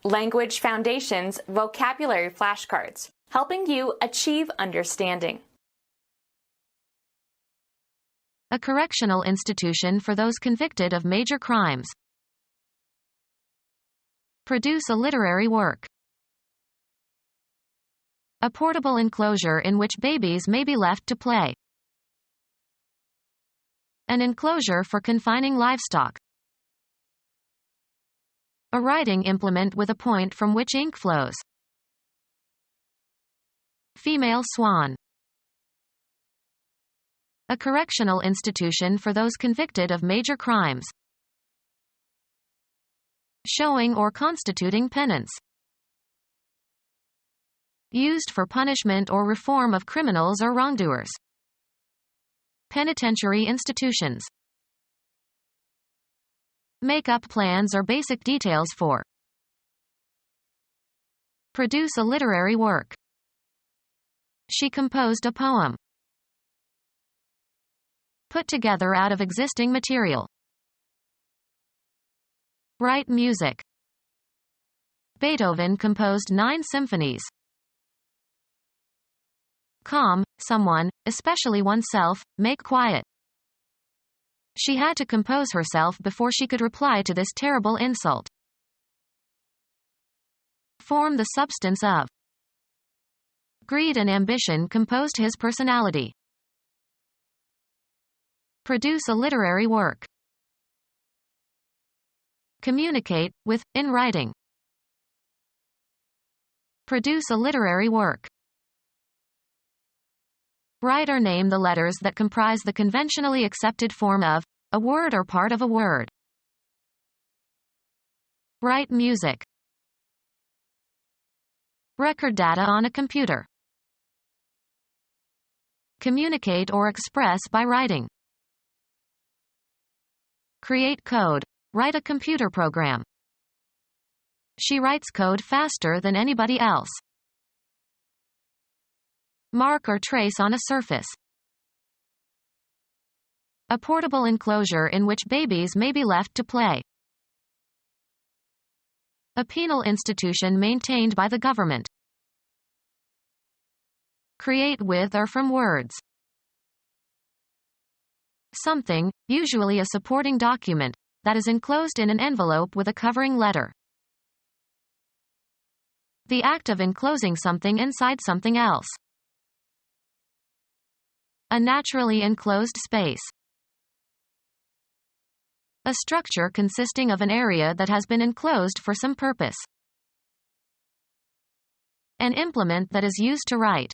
Language Foundations Vocabulary Flashcards, helping you achieve understanding. A correctional institution for those convicted of major crimes. Produce a literary work. A portable enclosure in which babies may be left to play. An enclosure for confining livestock. A writing implement with a point from which ink flows. Female swan. A correctional institution for those convicted of major crimes. Showing or constituting penance. Used for punishment or reform of criminals or wrongdoers. Penitentiary institutions. Make up plans or basic details for. Produce a literary work. She composed a poem. Put together out of existing material. Write music. Beethoven composed 9 symphonies. Calm someone, especially oneself, make quiet. She had to compose herself before she could reply to this terrible insult. Form the substance of. Greed and ambition composed his personality. Produce a literary work. Communicate with, in writing. Produce a literary work. Write or name the letters that comprise the conventionally accepted form of a word or part of a word. Write music. Record data on a computer. Communicate or express by writing. Create code. Write a computer program. She writes code faster than anybody else. Mark or trace on a surface. A portable enclosure in which babies may be left to play. A penal institution maintained by the government. Create with or from words. Something, usually a supporting document, that is enclosed in an envelope with a covering letter. The act of enclosing something inside something else. A naturally enclosed space. A structure consisting of an area that has been enclosed for some purpose. An implement that is used to write.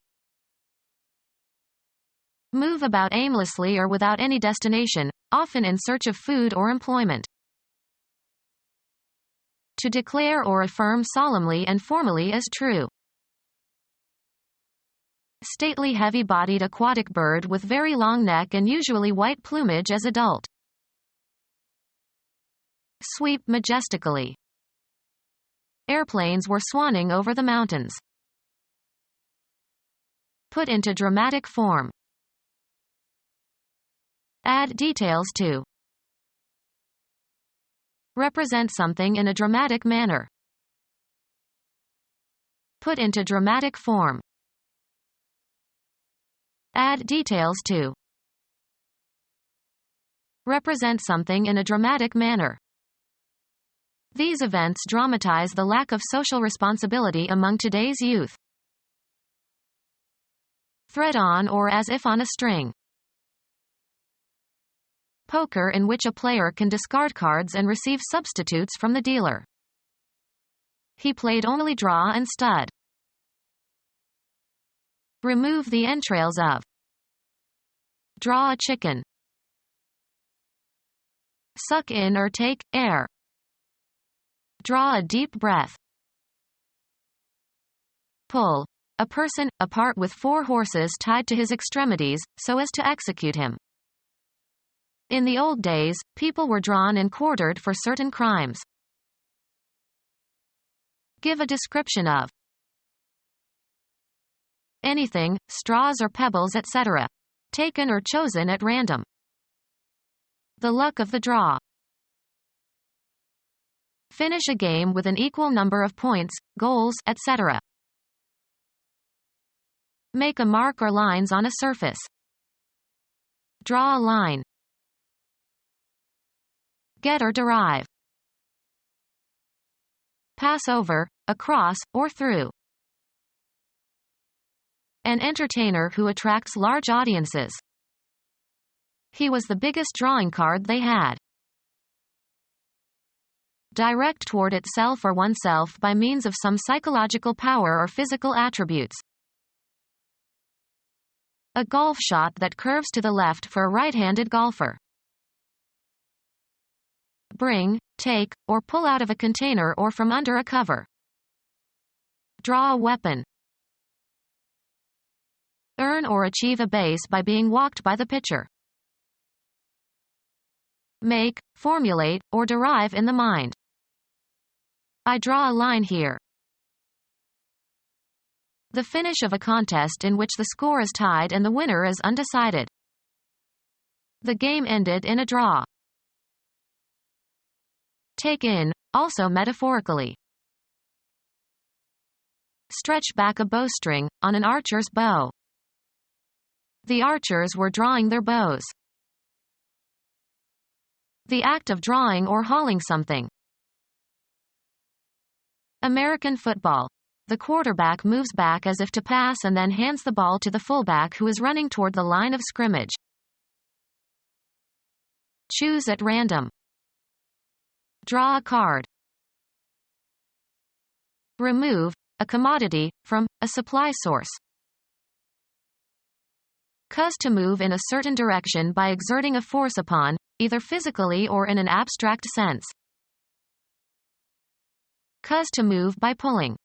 Move about aimlessly or without any destination, often in search of food or employment. To declare or affirm solemnly and formally as true. Stately heavy-bodied aquatic bird with very long neck and usually white plumage as adult. Sweep majestically. Airplanes were swanning over the mountains. Put into dramatic form. Add details to. Represent something in a dramatic manner. Put into dramatic form. Add details to. Represent something in a dramatic manner. These events dramatize the lack of social responsibility among today's youth. Thread on or as if on a string. Poker in which a player can discard cards and receive substitutes from the dealer. He played only draw and stud. Remove the entrails of. Draw a chicken. Suck in or take air. Draw a deep breath. Pull. A person, apart with 4 horses tied to his extremities, so as to execute him. In the old days, people were drawn and quartered for certain crimes. Give a description of. Anything, straws or pebbles, etc. Taken or chosen at random. The luck of the draw. Finish a game with an equal number of points, goals, etc. Make a mark or lines on a surface. Draw a line. Get or derive. Pass over, across, or through. An entertainer who attracts large audiences. He was the biggest drawing card they had. Direct toward itself or oneself by means of some psychological power or physical attributes. A golf shot that curves to the left for a right-handed golfer. Bring, take, or pull out of a container or from under a cover. Draw a weapon. Earn or achieve a base by being walked by the pitcher. Make, formulate, or derive in the mind. I draw a line here. The finish of a contest in which the score is tied and the winner is undecided. The game ended in a draw. Take in, also metaphorically. Stretch back a bowstring, on an archer's bow. The archers were drawing their bows. The act of drawing or hauling something. American football. The quarterback moves back as if to pass and then hands the ball to the fullback who is running toward the line of scrimmage. Choose at random. Draw a card. Remove, a commodity, from, a supply source. Cause to move in a certain direction by exerting a force upon, either physically or in an abstract sense. Cause to move by pulling.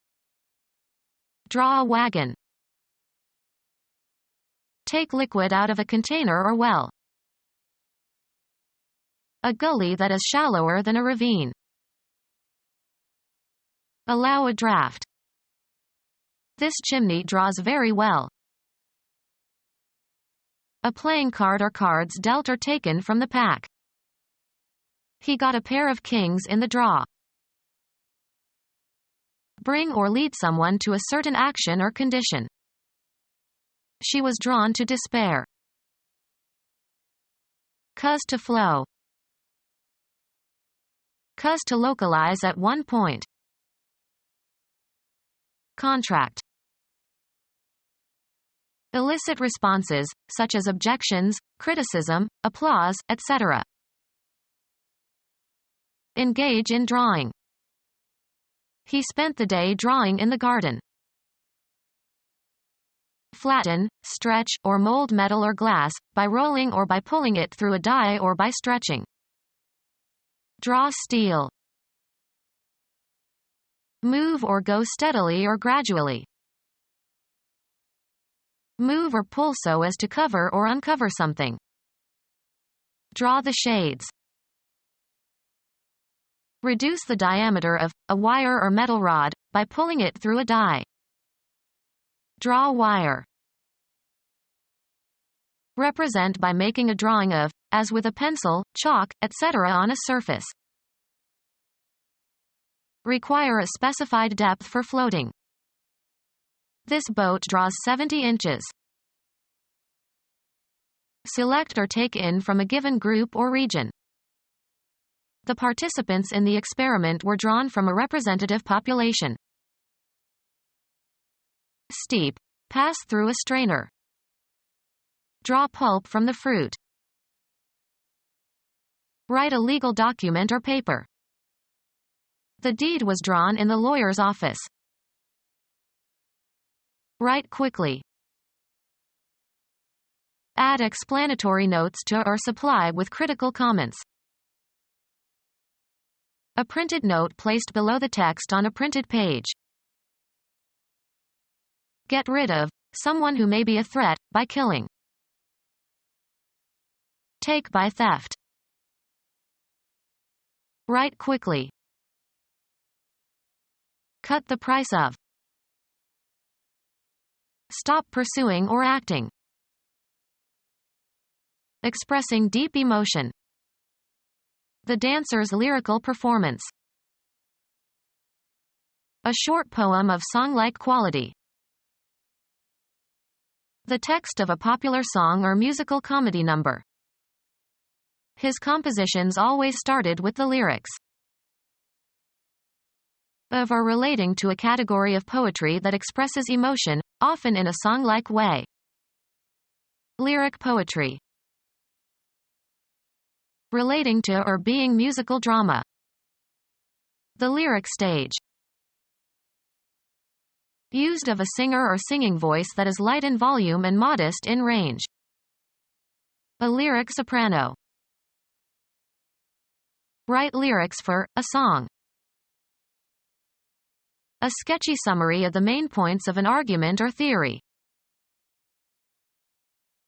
Draw a wagon. Take liquid out of a container or well. A gully that is shallower than a ravine. Allow a draft. This chimney draws very well. A playing card or cards dealt or taken from the pack. He got a pair of kings in the draw. Bring or lead someone to a certain action or condition. She was drawn to despair. Cause to flow. Cause to localize at one point. Contract. Elicit responses, such as objections, criticism, applause, etc. Engage in drawing. He spent the day drawing in the garden. Flatten, stretch, or mold metal or glass, by rolling or by pulling it through a die or by stretching. Draw steel. Move or go steadily or gradually. Move or pull so as to cover or uncover something. Draw the shades. Reduce the diameter of a wire or metal rod by pulling it through a die. Draw wire. Represent by making a drawing of, as with a pencil, chalk, etc. on a surface. Require a specified depth for floating. This boat draws 70 inches. Select or take in from a given group or region. The participants in the experiment were drawn from a representative population. Steep. Pass through a strainer. Draw pulp from the fruit. Write a legal document or paper. The deed was drawn in the lawyer's office. Write quickly. Add explanatory notes to or supply with critical comments. A printed note placed below the text on a printed page. Get rid of someone who may be a threat by killing. Take by theft. Write quickly. Cut the price of. Stop pursuing or acting. Expressing deep emotion. The dancer's lyrical performance. A short poem of song-like quality. The text of a popular song or musical comedy number. His compositions always started with the lyrics of or relating to a category of poetry that expresses emotion, often in a song-like way. Lyric poetry. Relating to or being musical drama. The lyric stage. Used of a singer or singing voice that is light in volume and modest in range. A lyric soprano. Write lyrics for a song. A sketchy summary of the main points of an argument or theory.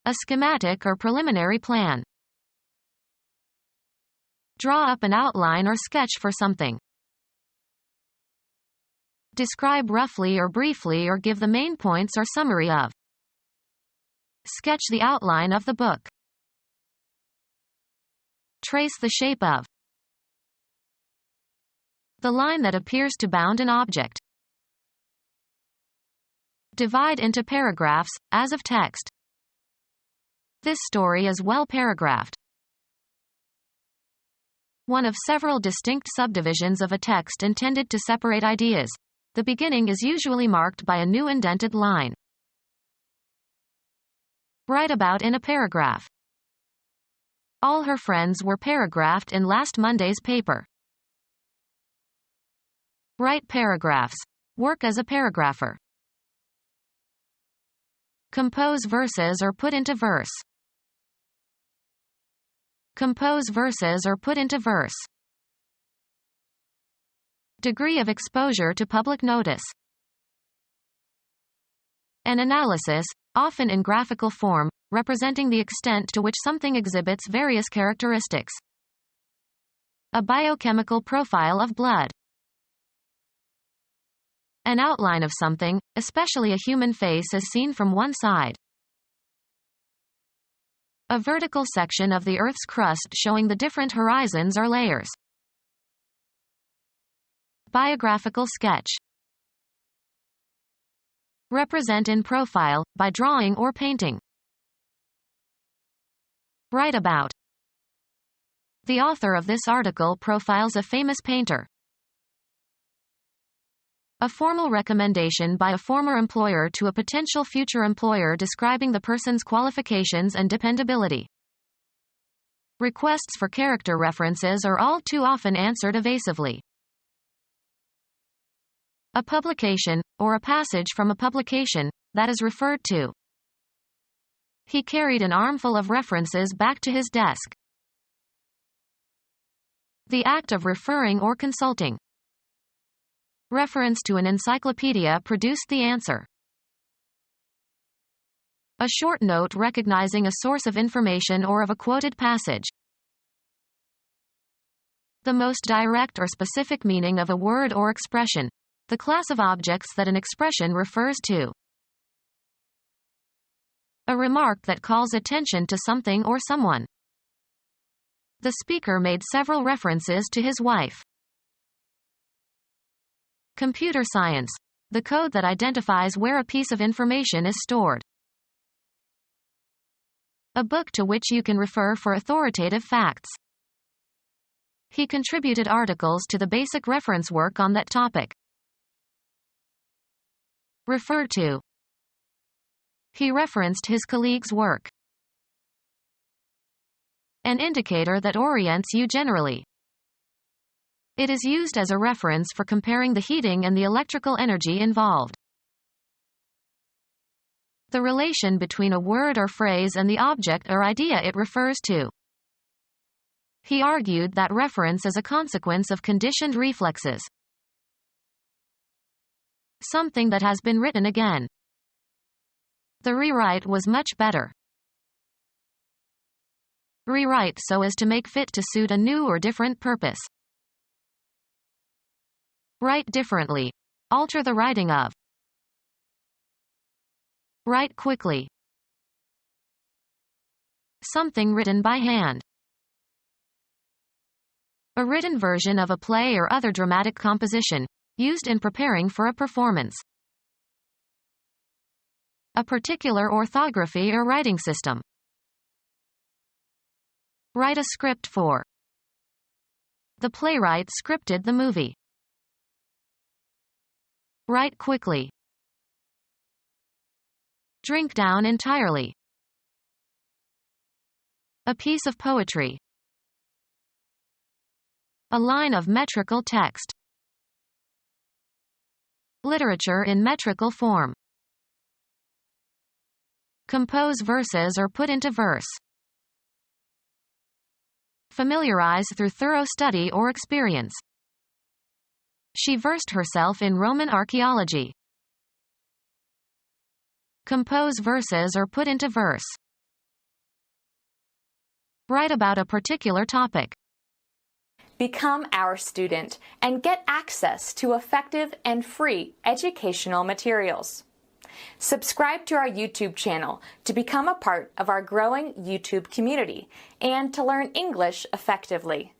A schematic or preliminary plan. Draw up an outline or sketch for something. Describe roughly or briefly or give the main points or summary of. Sketch the outline of the book. Trace the shape of. The line that appears to bound an object. Divide into paragraphs, as of text. This story is well paragraphed. One of several distinct subdivisions of a text intended to separate ideas. The beginning is usually marked by a new indented line. Write about in a paragraph. All her friends were paragraphed in last Monday's paper. Write paragraphs. Work as a paragrapher. Compose verses or put into verse. Compose verses or put into verse. Degree of exposure to public notice. An analysis, often in graphical form, representing the extent to which something exhibits various characteristics. A biochemical profile of blood. An outline of something, especially a human face as seen from one side. A vertical section of the Earth's crust showing the different horizons or layers. Biographical sketch. Represent in profile, by drawing or painting. Write about. The author of this article profiles a famous painter. A formal recommendation by a former employer to a potential future employer describing the person's qualifications and dependability. Requests for character references are all too often answered evasively. A publication, or a passage from a publication, that is referred to. He carried an armful of references back to his desk. The act of referring or consulting. Reference to an encyclopedia produced the answer. A short note recognizing a source of information or of a quoted passage. The most direct or specific meaning of a word or expression. The class of objects that an expression refers to. A remark that calls attention to something or someone. The speaker made several references to his wife. Computer science. The code that identifies where a piece of information is stored. A book to which you can refer for authoritative facts. He contributed articles to the basic reference work on that topic. Refer to. He referenced his colleague's work. An indicator that orients you generally. It is used as a reference for comparing the heating and the electrical energy involved. The relation between a word or phrase and the object or idea it refers to. He argued that reference is a consequence of conditioned reflexes. Something that has been written again. The rewrite was much better. Rewrite so as to make fit to suit a new or different purpose. Write differently. Alter the writing of. Write quickly. Something written by hand. A written version of a play or other dramatic composition, used in preparing for a performance. A particular orthography or writing system. Write a script for. The playwright scripted the movie. Write quickly. Drink down entirely. A piece of poetry. A line of metrical text. Literature in metrical form. Compose verses or put into verse. Familiarize through thorough study or experience. She versed herself in Roman archaeology. Compose verses or put into verse. Write about a particular topic. Become our student and get access to effective and free educational materials. Subscribe to our YouTube channel to become a part of our growing YouTube community and to learn English effectively.